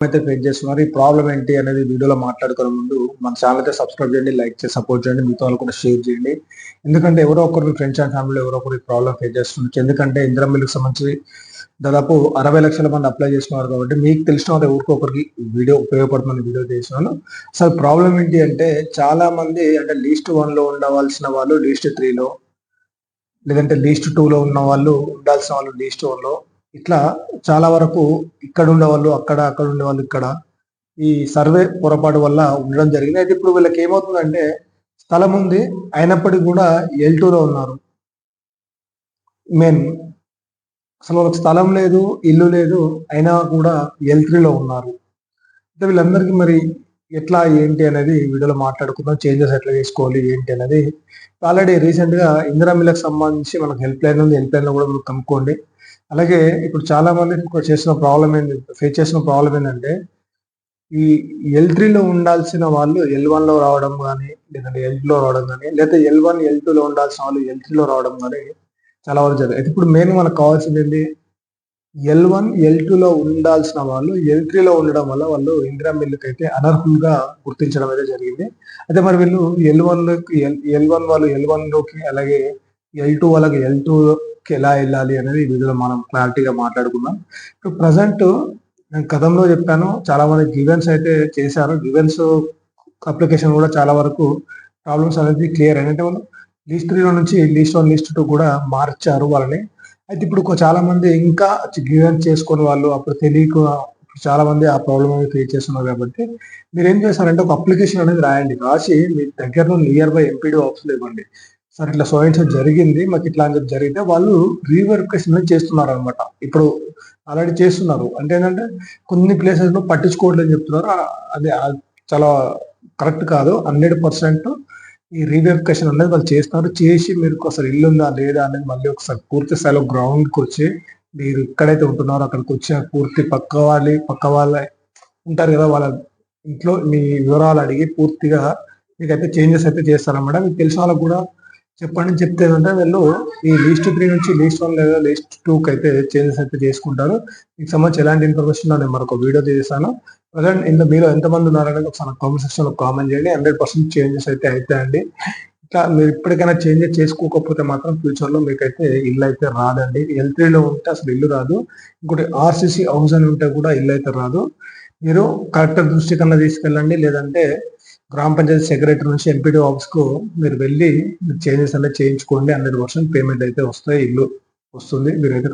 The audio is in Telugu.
అయితే ఫేస్ చేస్తున్నారు. ఈ ప్రాబ్లమ్ ఏంటి అనేది వీడియోలో మాట్లాడుకునే ముందు మన ఛానల్ అయితే సబ్స్క్రైబ్ చేయండి, లైక్ చేసి సపోర్ట్ చేయండి, మీతో వాళ్ళు కూడా షేర్ చేయండి. ఎందుకంటే ఎవరో ఒకరు మీ ఫ్రెండ్స్ అండ్ ఫ్యామిలీలో ఎవరో ఒకరు ఈ ప్రాబ్లమ్ ఫేస్ చేస్తున్నారు. ఎందుకంటే ఇందిరమ్మ ఇల్లుకి సంబంధించి దాదాపు 60 లక్షల మంది అప్లై చేస్తున్నారు కాబట్టి మీకు తెలిసిన వాళ్ళు ఎవరికో ఒకరికి వీడియో ఉపయోగపడుతుందని వీడియో చేస్తున్నాను. అసలు ప్రాబ్లం ఏంటి అంటే చాలా మంది అంటే లీస్ట్ 1లో ఉండవలసిన వాళ్ళు లీస్ట్ 3లో, లేదంటే లీస్ట్ 2లో ఉన్న వాళ్ళు ఉండాల్సిన వాళ్ళు లీస్ట్ 1లో, ఇట్లా చాలా వరకు ఇక్కడ ఉండేవాళ్ళు అక్కడ, అక్కడ ఉండేవాళ్ళు ఇక్కడ. ఈ సర్వే పొరపాటు వల్ల ఉండడం జరిగింది. అయితే ఇప్పుడు వీళ్ళకి ఏమవుతుందంటే స్థలం ఉంది, అయినప్పటికీ కూడా L2లో ఉన్నారు. మెయిన్ అసలు వాళ్ళకి స్థలం లేదు, ఇల్లు లేదు, అయినా కూడా L3లో ఉన్నారు. అంటే వీళ్ళందరికీ మరి ఎట్లా ఏంటి అనేది వీడియోలో మాట్లాడుకుందాం. చేంజెస్ ఎట్లా చేసుకోవాలి ఏంటి అనేది. ఆల్రెడీ రీసెంట్‌గా ఇందిరా మిల్లుకి సంబంధించి మనకు హెల్ప్ లైన్ ఉంది. హెల్ప్ లైన్‌లో కూడా మీరు కనుక్కోండి. అలాగే ఇప్పుడు చాలా మంది చేసిన ప్రాబ్లమ్ ఏంటి, ఫేస్ చేసిన ప్రాబ్లమ్ ఏంటంటే ఈ L3లో ఉండాల్సిన వాళ్ళు L1లో రావడం గానీ, లేదంటే L2లో రావడం గానీ, లేకపోతే L1, L2లో ఉండాల్సిన వాళ్ళు L3లో రావడం గానీ చాలా వరకు జరిగాయి. అయితే ఇప్పుడు మెయిన్ మనకు కావాల్సిందేంటి, L1, L2లో ఉండాల్సిన వాళ్ళు L3లో ఉండడం వల్ల వాళ్ళు ఇందిరా మిల్లుకైతే అనర్హులుగా గుర్తించడం అయితే జరిగింది. అయితే మరి వీళ్ళు L1 వాళ్ళు L1లోకి, అలాగే L2 వాళ్ళకి L2లోకి ఎలా ఎళ్ళాలి అనేది ఈ వీడియోలో మనం క్లారిటీగా మాట్లాడుకుందాం. ఇప్పుడు ప్రెజెంట్ నేను గతంలో చెప్పాను, చాలా మంది గ్రీవెన్స్ అయితే చేశారు. గ్రీవెన్స్ అప్లికేషన్ కూడా చాలా వరకు ప్రాబ్లమ్స్ అనేది క్లియర్ అయినాయి. అంటే వాళ్ళు లీస్ట్ 3లో నుంచి లీస్ట్ 1, లీస్ట్ 2 కూడా మార్చారు వాళ్ళని. అయితే ఇప్పుడు చాలా మంది ఇంకా గ్రీవెన్స్ చేసుకొని వాళ్ళు అప్పుడు తెలియక చాలా మంది ఆ ప్రాబ్లమ్ అనేది ఫేస్ చేస్తున్నారు కాబట్టి మీరేం చేస్తారంటే ఒక అప్లికేషన్ అనేది రాయండి. రాసి మీ దగ్గరలో నియర్ బై ఎంపీడీఓ ఆఫీస్‌లో ఇవ్వండి. సార్ ఇట్లా సో అండ్ సో జరిగింది, మాకు ఇట్లా అని చెప్పి జరిగితే వాళ్ళు రీవెరిఫికేషన్ అనేది చేస్తున్నారనమాట. ఇప్పుడు ఆల్రెడీ చేస్తున్నారు. అంటే ఏంటంటే కొన్ని ప్లేసెస్‌లో పట్టించుకోవట్లేదని చెప్తున్నారు. అది చాలా కరెక్ట్ కాదు. 100% ఈ రీవెరిఫికేషన్ అనేది వాళ్ళు చేస్తున్నారు. చేసి మీకు అసలు ఇల్లుందా లేదా అనేది మళ్ళీ ఒకసారి పూర్తి స్థాయిలో గ్రౌండ్‌కొచ్చి మీరు ఎక్కడైతే ఉంటున్నారో అక్కడికొచ్చి పూర్తి పక్క వాళ్ళ ఉంటారు కదా! వాళ్ళ ఇంట్లో మీ వివరాలు అడిగి పూర్తిగా మీకైతే చేంజెస్ అయితే చేస్తారనమాట. మీకు తెలిసిన వాళ్ళకి కూడా చెప్పండి. చెప్తే ఏంటంటే వీళ్ళు ఈ లీస్ట్ 3 నుంచి లీస్ట్ 1 లేదా లీస్ట్ 2కైతే చేంజెస్ అయితే చేసుకుంటారు. దీనికి సంబంధించి ఎలాంటి ఇన్ఫర్మేషన్ నేను మరొక వీడియో చేశాను. ప్రెజెంట్ మీలో ఎంతమంది ఉన్నారనేది ఒకసారి కామెంట్ సెక్షన్‌లో కామెంట్ చేయండి. 100% చేంజెస్ అయితే అయితాయండి. ఇట్లా మీరు ఇప్పటికైనా చేంజెస్ చేసుకోకపోతే మాత్రం ఫ్యూచర్‌లో మీకైతే ఇల్లు అయితే రాదండి. L3లో ఉంటే అసలు ఇల్లు రాదు. ఇంకోటి ఆర్‌సీసీ హౌస్ అని ఉంటే కూడా ఇల్లు అయితే రాదు. మీరు కలెక్టర్ దృష్టికన్నా తీసుకెళ్ళండి. లేదంటే గ్రామ పంచాయతీ సెక్రటరీ నుంచి ఎంపీడీఓ ఆఫీస్‌కు మీరు వెళ్లి చేంజెస్ అనేది చేయించుకోండి. 100% పేమెంట్ అయితే వస్తాయి. ఇల్లు వస్తుంది. మీరైతే